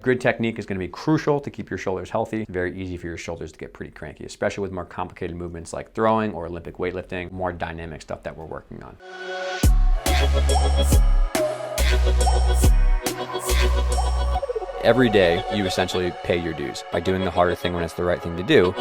Good technique is going to be crucial to keep your shoulders healthy. It's very easy for your shoulders to get pretty cranky, especially with more complicated movements like throwing or Olympic weightlifting, more dynamic stuff that we're working on. Every day, you essentially pay your dues by doing the harder thing when it's the right thing to do.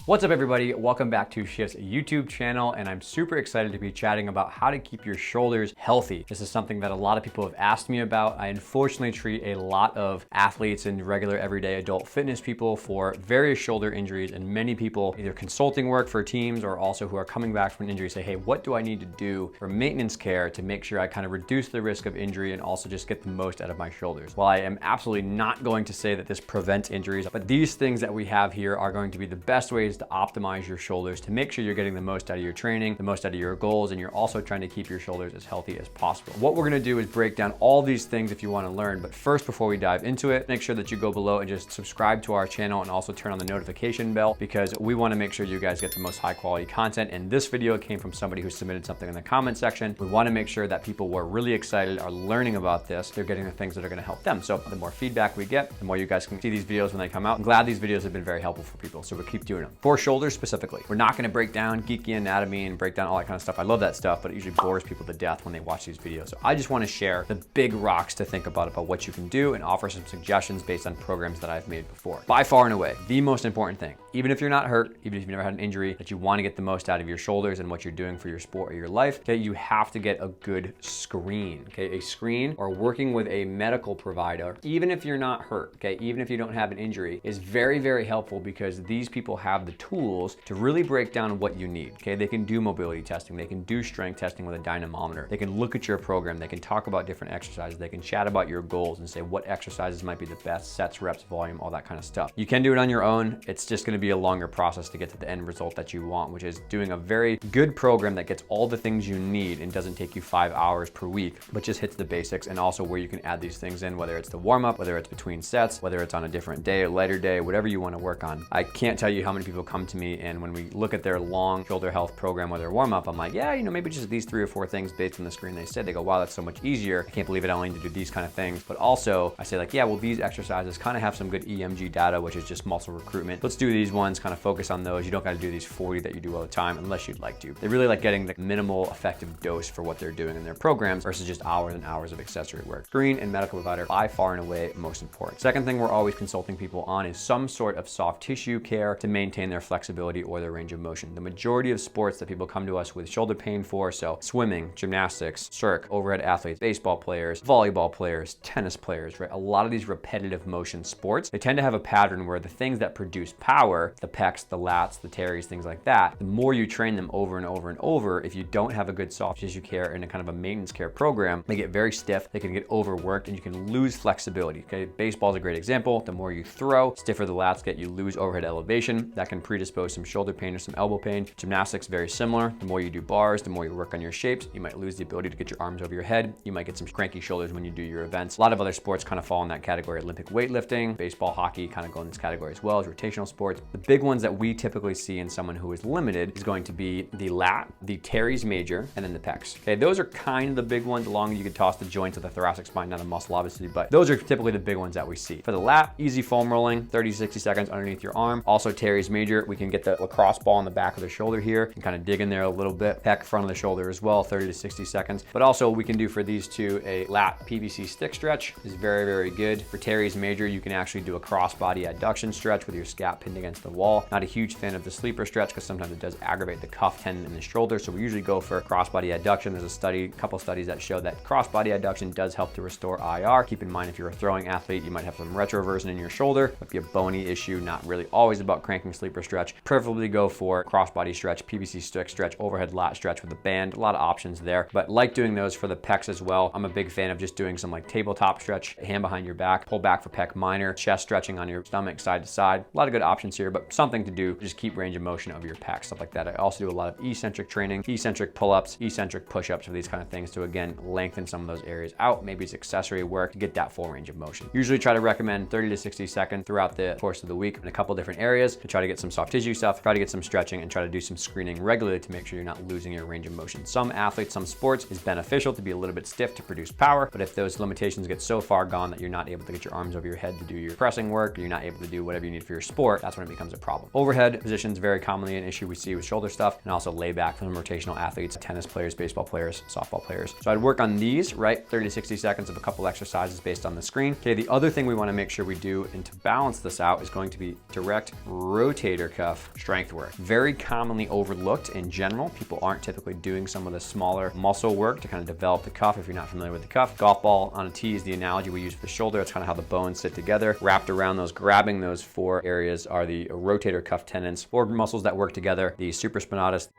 What's up, everybody? Welcome back to Shift's YouTube channel, and I'm super excited to be chatting about how to keep your shoulders healthy. This is something that a lot of people have asked me about. I unfortunately treat a lot of athletes and regular everyday adult fitness people for various shoulder injuries, and many people either consulting work for teams or also who are coming back from an injury say, hey, what do I need to do for maintenance care to make sure I kind of reduce the risk of injury and also just get the most out of my shoulders? While I am absolutely not going to say that this prevents injuries, but these things that we have here are going to be the best ways to optimize your shoulders to make sure you're getting the most out of your training, the most out of your goals, and you're also trying to keep your shoulders as healthy as possible. What we're gonna do is break down all these things if you wanna learn, but first, before we dive into it, make sure that you go below and just subscribe to our channel and also turn on the notification bell, because we wanna make sure you guys get the most high quality content. And this video came from somebody who submitted something in the comment section. We wanna make sure that people who are really excited are learning about this. They're getting the things that are gonna help them. So the more feedback we get, the more you guys can see these videos when they come out. I'm glad these videos have been very helpful for people, so we'll keep doing them. For shoulders specifically, we're not going to break down geeky anatomy and break down all that kind of stuff. I love that stuff, but it usually bores people to death when they watch these videos. So I just want to share the big rocks to think about what you can do and offer some suggestions based on programs that I've made before. By far and away, the most important thing, even if you're not hurt, even if you've never had an injury, that you want to get the most out of your shoulders and what you're doing for your sport or your life, okay, you have to get a good screen, okay? A screen or working with a medical provider, even if you're not hurt, okay, even if you don't have an injury, is very, very helpful, because these people have the tools to really break down what you need, okay? They can do mobility testing, they can do strength testing with a dynamometer, they can look at your program, they can talk about different exercises, they can chat about your goals and say what exercises might be the best, sets, reps, volume, all that kind of stuff. You can do it on your own. It's just gonna be a longer process to get to the end result that you want, which is doing a very good program that gets all the things you need and doesn't take you 5 hours per week, but just hits the basics, and also where you can add these things in, whether it's the warm-up, whether it's between sets, whether it's on a different day, a lighter day, whatever you wanna work on. I can't tell you how many people come to me, and when we look at their long shoulder health program or their warm-up, I'm like, yeah, maybe just these 3 or 4 things based on the screen they said. They go, wow, that's so much easier. I can't believe it, I only need to do these kind of things. But also I say, like, yeah, well, these exercises kind of have some good EMG data, which is just muscle recruitment. Let's do these ones, kind of focus on those. You don't got to do these 40 that you do all the time unless you'd like to. They really like getting the minimal effective dose for what they're doing in their programs versus just hours and hours of accessory work. Screen and medical provider, by far and away most important. Second thing we're always consulting people on is some sort of soft tissue care to maintain their flexibility or their range of motion. The majority of sports that people come to us with shoulder pain for, so swimming, gymnastics, circ, overhead athletes, baseball players, volleyball players, tennis players, right? A lot of these repetitive motion sports, they tend to have a pattern where the things that produce power, the pecs, the lats, the teres, things like that, the more you train them over and over and over, if you don't have a good soft tissue care and a kind of a maintenance care program, they get very stiff, they can get overworked, and you can lose flexibility, okay? Baseball is a great example. The more you throw, stiffer the lats get, you lose overhead elevation. That can predispose some shoulder pain or some elbow pain. Gymnastics, very similar. The more you do bars, the more you work on your shapes, you might lose the ability to get your arms over your head. You might get some cranky shoulders when you do your events. A lot of other sports kind of fall in that category. Olympic weightlifting, baseball, hockey kind of go in this category as well as rotational sports. The big ones that we typically see in someone who is limited is going to be the lat, the teres major, and then the pecs. Okay, those are kind of the big ones. Along, you could toss the joints of the thoracic spine, not the muscle obviously, but those are typically the big ones that we see. For the lat, easy foam rolling, 30 to 60 seconds underneath your arm. Also teres major, we can get the lacrosse ball in the back of the shoulder here and kind of dig in there a little bit. Pec, front of the shoulder as well, 30 to 60 seconds. But also we can do for these two, a lat PVC stick stretch is very, very good. For teres major, you can actually do a cross-body adduction stretch with your scap pinned against the wall. Not a huge fan of the sleeper stretch because sometimes it does aggravate the cuff tendon in the shoulder. So we usually go for cross-body adduction. There's a couple studies that show that cross-body adduction does help to restore IR. Keep in mind, if you're a throwing athlete, you might have some retroversion in your shoulder. Might be a bony issue, not really always about cranking sleeper stretch. Preferably go for cross-body stretch, PVC stick stretch, overhead lat stretch with a band. A lot of options there, but like doing those for the pecs as well. I'm a big fan of just doing some like tabletop stretch, hand behind your back, pull back for pec minor, chest stretching on your stomach side to side. A lot of good options here, but something to do, just keep range of motion of your pecs, stuff like that. I also do a lot of eccentric training, eccentric pull-ups, eccentric push-ups for these kind of things to, again, lengthen some of those areas out. Maybe it's accessory work to get that full range of motion. Usually try to recommend 30 to 60 seconds throughout the course of the week in a couple different areas to try to get some some soft tissue stuff, try to get some stretching, and try to do some screening regularly to make sure you're not losing your range of motion. Some athletes, some sports, it's beneficial to be a little bit stiff to produce power, but if those limitations get so far gone that you're not able to get your arms over your head to do your pressing work, or you're not able to do whatever you need for your sport, that's when it becomes a problem. Overhead positions, very commonly an issue we see with shoulder stuff, and also layback from rotational athletes, tennis players, baseball players, softball players. So I'd work on these, right? 30 to 60 seconds of a couple exercises based on the screen. Okay, the other thing we want to make sure we do, and to balance this out, is going to be direct rotator cuff strength work. Very commonly overlooked in general. People aren't typically doing some of the smaller muscle work to kind of develop the cuff if you're not familiar with the cuff. Golf ball on a tee is the analogy we use for the shoulder. That's kind of how the bones sit together. Wrapped around those, grabbing those four areas are the rotator cuff tendons, four muscles that work together: the supraspinatus,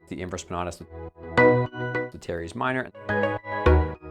the infraspinatus, the teres minor,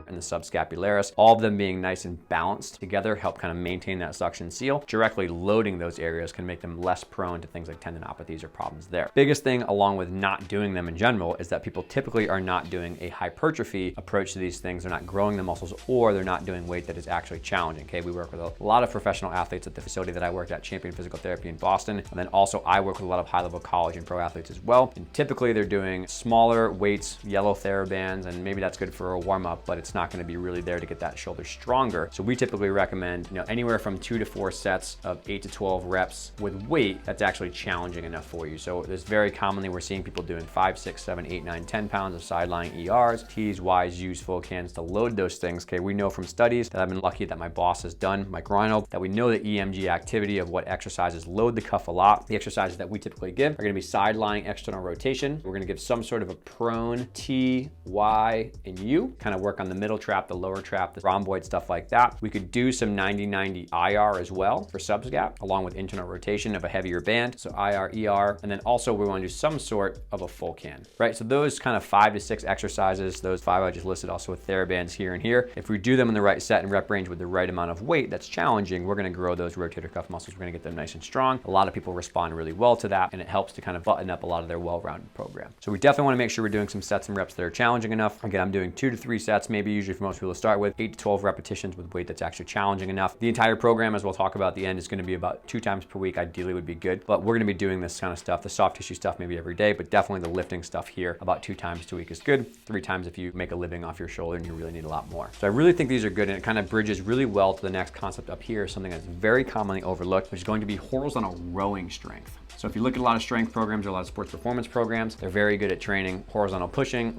and the subscapularis. All of them being nice and balanced together help kind of maintain that suction seal. Directly loading those areas can make them less prone to things like tendinopathies or problems there. Biggest thing, along with not doing them in general, is that people typically are not doing a hypertrophy approach to these things. They're not growing the muscles, or they're not doing weight that is actually challenging. Okay, we work with a lot of professional athletes at the facility that I worked at, Champion Physical Therapy in Boston, and then also I work with a lot of high-level college and pro athletes as well. And typically they're doing smaller weights, yellow TheraBands, and maybe that's good for a warm-up, but it's not going to be really there to get that shoulder stronger. So we typically recommend, anywhere from 2 to 4 sets of 8 to 12 reps with weight that's actually challenging enough for you. So there's very commonly, we're seeing people doing 5, 6, 7, 8, 9, 10 pounds of sideline ERs, T's, Y's, U's, full cans to load those things. Okay, we know from studies that I've been lucky that my boss has done, Mike Reinhold, that we know the EMG activity of what exercises load the cuff a lot. The exercises that we typically give are going to be sideline external rotation. We're going to give some sort of a prone T, Y, and U, kind of work on the middle trap, the lower trap, the rhomboid, stuff like that. We could do some 90-90 IR as well for subscap, along with internal rotation of a heavier band. So IR, ER, and then also we want to do some sort of a full can, right? So those kind of 5 to 6 exercises, those 5 I just listed, also with TheraBands here and here. If we do them in the right set and rep range with the right amount of weight that's challenging, we're going to grow those rotator cuff muscles. We're going to get them nice and strong. A lot of people respond really well to that, and it helps to kind of button up a lot of their well-rounded program. So we definitely want to make sure we're doing some sets and reps that are challenging enough. Again, I'm doing 2 to 3 sets, maybe usually for most people to start with, 8 to 12 repetitions with weight that's actually challenging enough. The entire program, as we'll talk about at the end, is going to be about 2 times per week. Ideally would be good, but we're going to be doing this kind of stuff, the soft tissue stuff maybe every day, but definitely the lifting stuff here about 2 times a week is good. 3 times if you make a living off your shoulder and you really need a lot more. So I really think these are good, and it kind of bridges really well to the next concept up here, something that's very commonly overlooked, which is going to be horizontal rowing strength. So if you look at a lot of strength programs or a lot of sports performance programs, they're very good at training horizontal pushing, and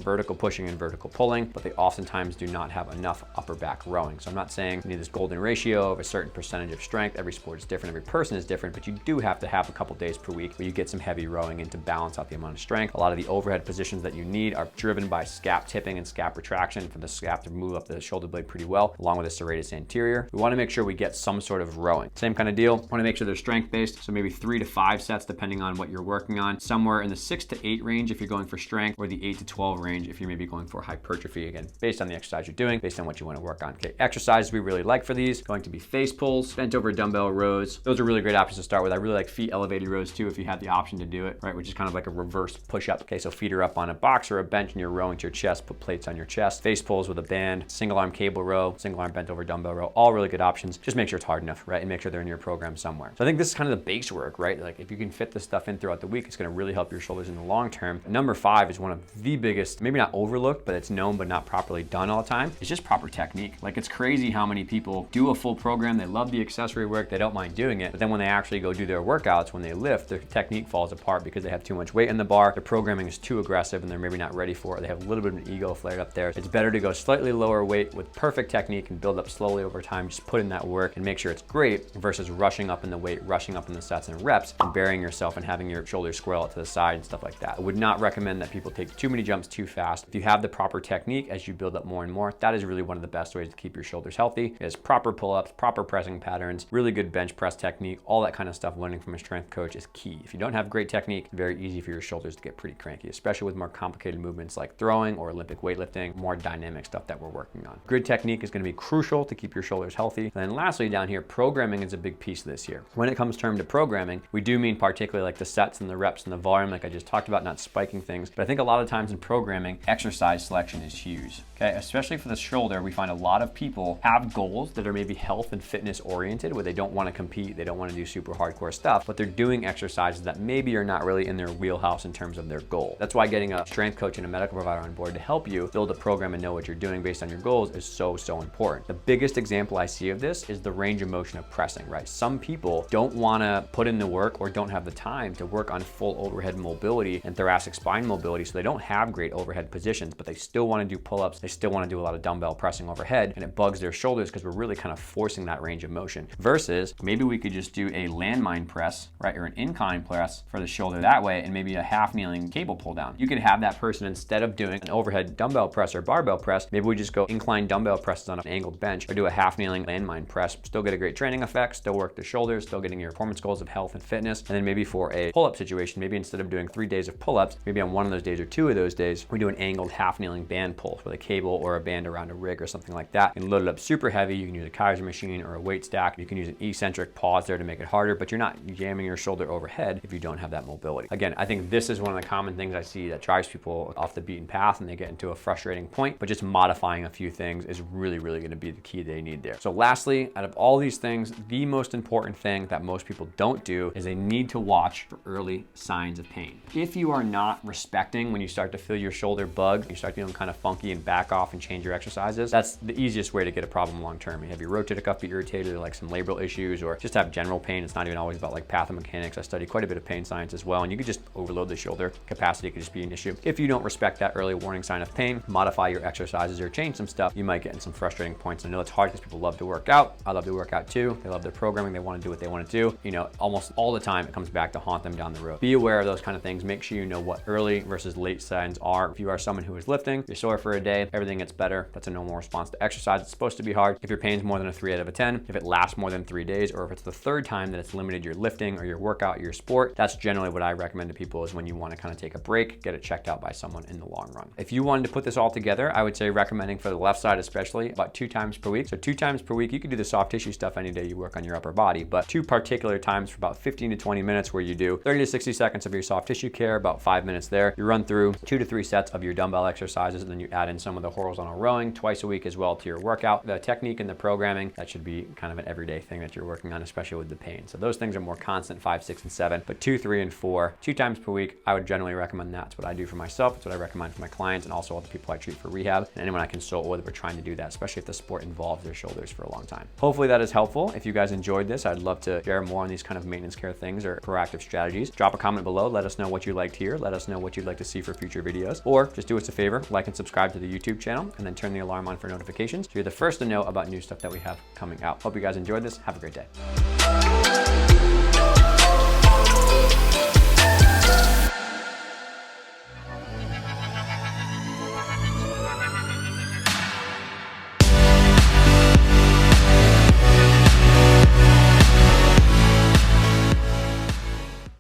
vertical pulling, but they oftentimes do not have enough upper back rowing. So I'm not saying you need this golden ratio of a certain percentage of strength. Every sport is different, every person is different, but you do have to have a couple days per week where you get some heavy rowing in to balance out the amount of strength. A lot of the overhead positions that you need are driven by scap tipping and scap retraction for the scap to move up the shoulder blade pretty well, along with the serratus anterior. We want to make sure we get some sort of rowing. Same kind of deal. Want to make sure they're strength based. So maybe 3 to 5 sets depending on what you're working on. Somewhere in the 6 to 8 range if you're going for strength, or the 8 to 12 range if you're maybe going for hypertrophy, again, based on the exercise you're doing, based on what you want to work on. Okay, exercises we really like for these, going to be face pulls, bent over dumbbell rows. Those are really great options to start with. I really like feet elevated rows too, if you had the option to do it, right? Which is kind of like a reverse push-up. Okay, so feet are up on a box or a bench and you're rowing to your chest, put plates on your chest. Face pulls with a band, single arm cable row, single arm bent over dumbbell row, all really good options. Just make sure it's hard enough, right? And make sure they're in your program somewhere. So I think this is kind of the base work, right? Like if you can fit this stuff in throughout the week, it's going to really help your shoulders in the long term. Number 5 is one of the biggest, maybe not overlooked, but it's known but not properly done all the time. It's just proper technique. Like it's crazy how many people do a full program, they love the accessory work, they don't mind doing it, but then when they actually go do their workouts, when they lift, their technique falls apart because they have too much weight in the bar, their programming is too aggressive and they're maybe not ready for it. They have a little bit of an ego flared up there. It's better to go slightly lower weight with perfect technique and build up slowly over time. Just put in that work and make sure it's great versus rushing up in the weight, rushing up in the sets and reps and burying yourself and having your shoulders squirrel out to the side and stuff like that. I would not recommend that people take too many jumps too fast. If you have the proper technique as you build up more and more, that is really one of the best ways to keep your shoulders healthy. Is proper pull-ups, proper pressing patterns, really good bench press technique, all that kind of stuff learning from a strength coach is key. If you don't have great technique, it's very easy for your shoulders to get pretty cranky, especially with more complicated movements like throwing or Olympic weightlifting, more dynamic stuff that we're working on. Good technique is going to be crucial to keep your shoulders healthy. And then lastly down here, programming is a big piece of this here. When it comes to programming, we do mean particularly like the sets and the reps and the volume like I just talked about, not spiking things. But I think a lot of times in programming, exercise selection is huge. Okay, especially especially for the shoulder, we find a lot of people have goals that are maybe health and fitness oriented, where they don't want to compete, they don't want to do super hardcore stuff, but they're doing exercises that maybe are not really in their wheelhouse in terms of their goal. That's why getting a strength coach and a medical provider on board to help you build a program and know what you're doing based on your goals is so important. The biggest example I see of this is the range of motion of pressing, right? Some people don't want to put in the work or don't have the time to work on full overhead mobility and thoracic spine mobility, so they don't have great overhead positions, but they still want to do pull-ups, they still want to do a lot of dumbbell pressing overhead, and it bugs their shoulders because we're really kind of forcing that range of motion. Versus maybe we could just do a landmine press, right, or an incline press for the shoulder that way, and maybe a half kneeling cable pull down. You could have that person, instead of doing an overhead dumbbell press or barbell press, maybe we just go incline dumbbell presses on an angled bench, or do a half kneeling landmine press, still get a great training effect, still work the shoulders, still getting your performance goals of health and fitness. And then maybe for a pull-up situation, maybe instead of doing 3 days of pull-ups, maybe on one of those days or 2 of those days, we do an angled half kneeling band pull with a cable or a band around a rig or something like that, and load it up super heavy. You can use a Kaiser machine or a weight stack. You can use an eccentric pause there to make it harder, but you're not jamming your shoulder overhead if you don't have that mobility. Again, I think this is one of the common things I see that drives people off the beaten path and they get into a frustrating point, but just modifying a few things is really going to be the key they need there. So lastly, out of all these things, the most important thing that most people don't do is they need to watch for early signs of pain. If you are not respecting when you start to feel your shoulder bug, you start feeling kind of funky and back off and change your exercises, that's the easiest way to get a problem long term. You have your rotator cuff be irritated, or like some labral issues, or just have general pain. It's not even always about like pathomechanics. I study quite a bit of pain science as well, and you could just overload the shoulder capacity. Could just be an issue. If you don't respect that early warning sign of pain, modify your exercises or change some stuff, you might get in some frustrating points. I know it's hard because people love to work out. I love to work out too. They love their programming. They want to do what they want to do. You know, almost all the time it comes back to haunt them down the road. Be aware of those kind of things. Make sure you know what early versus late signs are. If you are someone who is lifting, you're sore for a day, everything gets better. That's a normal response to exercise. It's supposed to be hard. If your pain's more than a 3 out of a 10, if it lasts more than 3 days, or if it's the third time that it's limited your lifting or your workout or your sport, that's generally what I recommend to people, is when you want to kind of take a break, get it checked out by someone in the long run. If you wanted to put this all together, I would say recommending for the left side especially about 2 times per week. So 2 times per week, you could do the soft tissue stuff any day you work on your upper body, but 2 particular times for about 15 to 20 minutes where you do 30 to 60 seconds of your soft tissue care, about 5 minutes there. You run through 2 to 3 sets of your dumbbell exercises, and then you add in some of the horizontal rowing twice a week as well to your workout. The technique and the programming, that should be kind of an everyday thing that you're working on, especially with the pain. So those things are more constant, 5, 6, and 7, but 2, 3, and 4, 2 times per week, I would generally recommend that. It's what I do for myself. It's what I recommend for my clients and also all the people I treat for rehab and anyone I consult with. We're trying to do that, especially if the sport involves their shoulders for a long time. Hopefully that is helpful. If you guys enjoyed this, I'd love to share more on these kind of maintenance care things or proactive strategies. Drop a comment below. Let us know what you liked here. Let us know what you'd like to see for future videos, or just do us a favor, like and subscribe to the YouTube channel, and then turn the alarm on for notifications so you're the first to know about new stuff that we have coming out. Hope you guys enjoyed this. Have a great day.